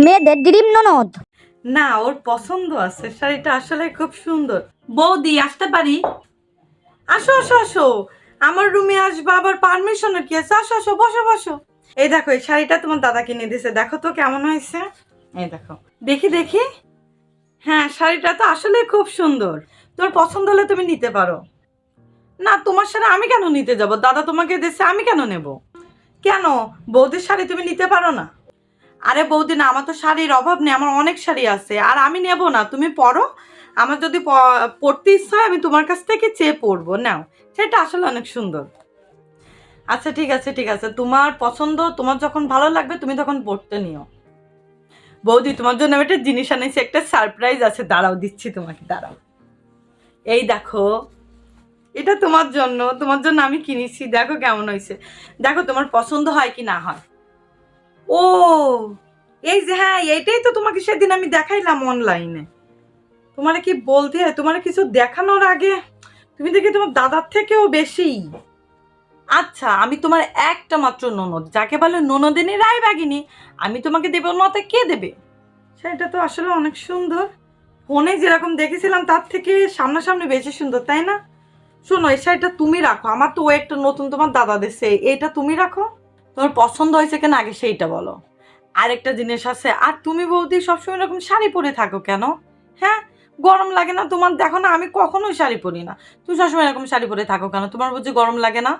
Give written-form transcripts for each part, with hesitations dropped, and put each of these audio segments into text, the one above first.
মেয়েদের ড্রিম ননদ। না, ওর পছন্দ আছে, শাড়িটা আসলে খুব সুন্দর। বৌদি আসতে পারি? আসো আসো আসো, আমার রুমে আসবা, আবার পারমিশনের কি আছে? আসো আসো, বসো বসো। এই দেখো, এই শাড়িটা তোমার দাদা কিনে দিয়েছে, দেখো তো কেমন হয়েছে। এই দেখো, দেখি দেখি। হ্যাঁ, শাড়িটা তো আসলে খুব সুন্দর। তোর পছন্দ হলে তুমি নিতে পারো। না, তোমার শাড়ি আমি কেন নিতে যাব? দাদা তোমাকে দিয়েছে, আমি কেন নেব? কেন, বৌদির শাড়ি তুমি নিতে পারো না? আরে বৌদি না, আমার তো শাড়ির অভাব নেই, আমার অনেক শাড়ি আছে, আর আমি নেব না, তুমি পরো। আমার যদি পরতে ইচ্ছা হয় আমি তোমার কাছ থেকে চেয়ে পরবো, নাও। সেটা আসলে অনেক সুন্দর। আচ্ছা ঠিক আছে ঠিক আছে, তোমার পছন্দ, তোমার যখন ভালো লাগবে তুমি তখন পরতে নিও। বৌদি তোমার জন্য আমি একটা জিনিস আনিয়েছি, একটা সারপ্রাইজ আছে, দাঁড়াও দিচ্ছি তোমাকে, দাঁড়াও। এই দেখো, এটা তোমার জন্য আমি কিনেছি, দেখো কেমন হয়েছে। দেখো তোমার পছন্দ হয় কি না হয়। ও, এই যে, হ্যাঁ, এইটাই তো তোমাকে সেদিন আমি দেখাইলাম অনলাইনে। তোমার কি বলতে হয়, তোমার কিছু দেখানোর আগে তুমি দেখি তোমার দাদার থেকেও বেশি। আচ্ছা, আমি তোমার একটা মাত্র ননদ, যাকে বলে ননদিনী রায়বাগিনী, আমি তোমাকে দেবো না তো কে দেবে? সেটা তো আসলে অনেক সুন্দর। ফোনে যেরকম দেখেছিলাম তার থেকে সামনাসামনি বেশি সুন্দর, তাই না? শোনো, এই শাড়িটা তুমি রাখো, আমার তো ও একটা নতুন তোমার দাদা দিছে, এটা তুমি রাখো। তোমার পছন্দ হয়েছে কেন আগে সেইটা বলো। আরেকটা জিনিস আছে, আর তুমি বৌদি সবসময় এরকম শাড়ি পরে থাকো কেন? হ্যাঁ, গরম লাগে না তোমার? দেখো না, আমি কখনোই শাড়ি পরি না, তুমি সবসময় এরকম শাড়ি পরে থাকো কেন? তোমার বুঝি গরম লাগে না?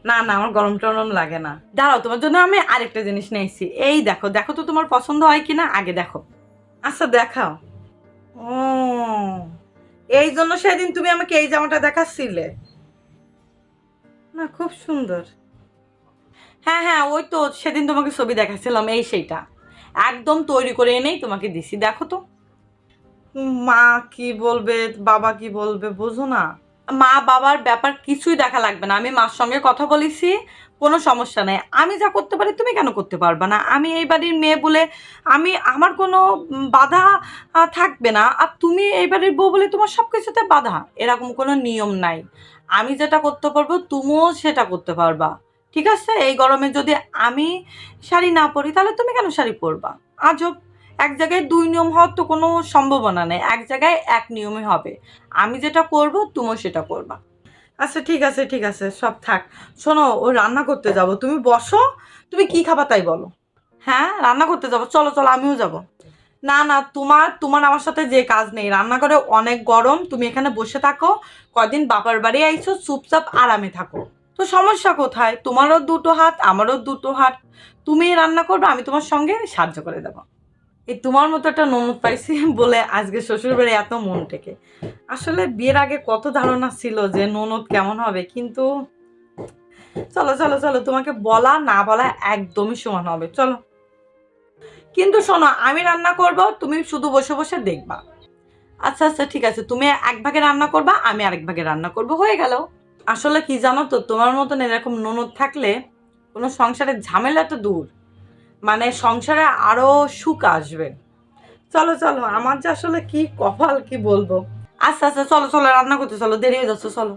না না, আমার গরম টরম লাগে না। দাঁড়াও, তোমার জন্য আমি আরেকটা জিনিস নিয়েছি, এই দেখো, দেখো তো তোমার পছন্দ হয় কিনা আগে দেখো। আচ্ছা দেখাও। ও, এই জন্য সেদিন তুমি আমাকে এই জামাটা দেখাচ্ছিলে না? খুব সুন্দর। হ্যাঁ হ্যাঁ, ওই তো সেদিন তোমাকে ছবি দেখাচ্ছিলাম, এই সেইটা একদম তৈরি করে এনেই তোমাকে দিছি, দেখো তো। মা কি বলবে, বাবা কি বলবে, বোঝো না? মা বাবার ব্যাপার কিছুই দেখা লাগবে না, আমি মার সঙ্গে কথা বলেছি, কোনো সমস্যা নেই। আমি যা করতে পারি তুমি কেন করতে পারবে না? আমি এই বাড়ির মেয়ে বলে আমার কোনো বাধা থাকবে না, আর তুমি এই বাড়ির বউ বলে তোমার সব কিছুতে বাধা, এরকম কোনো নিয়ম নাই। আমি যেটা করতে পারবো তুমিও সেটা করতে পারবা, ঠিক আছে? এই গরমে যদি আমি শাড়ি না পরি তাহলে তুমি কেন শাড়ি পরবা? আজব। এক জায়গায় দুই নিয়ম হওয়ার তো কোনো সম্ভাবনা নেই, এক জায়গায় এক নিয়মই হবে। আমি যেটা করব তুমিও সেটা করবা। আচ্ছা ঠিক আছে ঠিক আছে, সব থাক। শোনো, ও রান্না করতে যাব, তুমি বসো। তুমি কি খাবা তাই বলো। হ্যাঁ, রান্না করতে যাবো, চলো চলো, আমিও যাব। না না, তোমার তোমার আমার সাথে যে কাজ নেই, রান্না করে অনেক গরম, তুমি এখানে বসে থাকো। কয়দিন বাবার বাড়ি আইছো, চুপচাপ আরামে থাকো। তো সমস্যা কোথায়? তোমারও দুটো হাত, আমারও দুটো হাত। তুমি রান্না করবে, আমি তোমার সঙ্গে সাহায্য করে দেবো। এই তোমার মতো একটা ননদ পাইছি বলে আজকে শ্বশুর বাড়ি এত মন থেকে। আসলে বিয়ের আগে কত ধারণা ছিল যে ননদ কেমন হবে, কিন্তু চলো চলো চলো, তোমাকে বলা না বলা একদমই সমান হবে, চলো। কিন্তু শোনো, আমি রান্না করব, তুমি শুধু বসে বসে দেখবা। আচ্ছা আচ্ছা ঠিক আছে, তুমি এক ভাগে রান্না করবা, আমি আরেক ভাগে রান্না করব, হয়ে গেল। আসলে কি জানো তো, তোমার মতন এরকম ননদ থাকলে কোনো সংসারের ঝামেলা তো দূর, মানে সংসারে আরো সুখ আসবে। চলো চলো, আমার যে আসলে কি কপাল, কি বলবো। আচ্ছা আচ্ছা, চলো চলো, রান্না করতে চলো, দেরি হয়ে যাচ্ছে, চলো।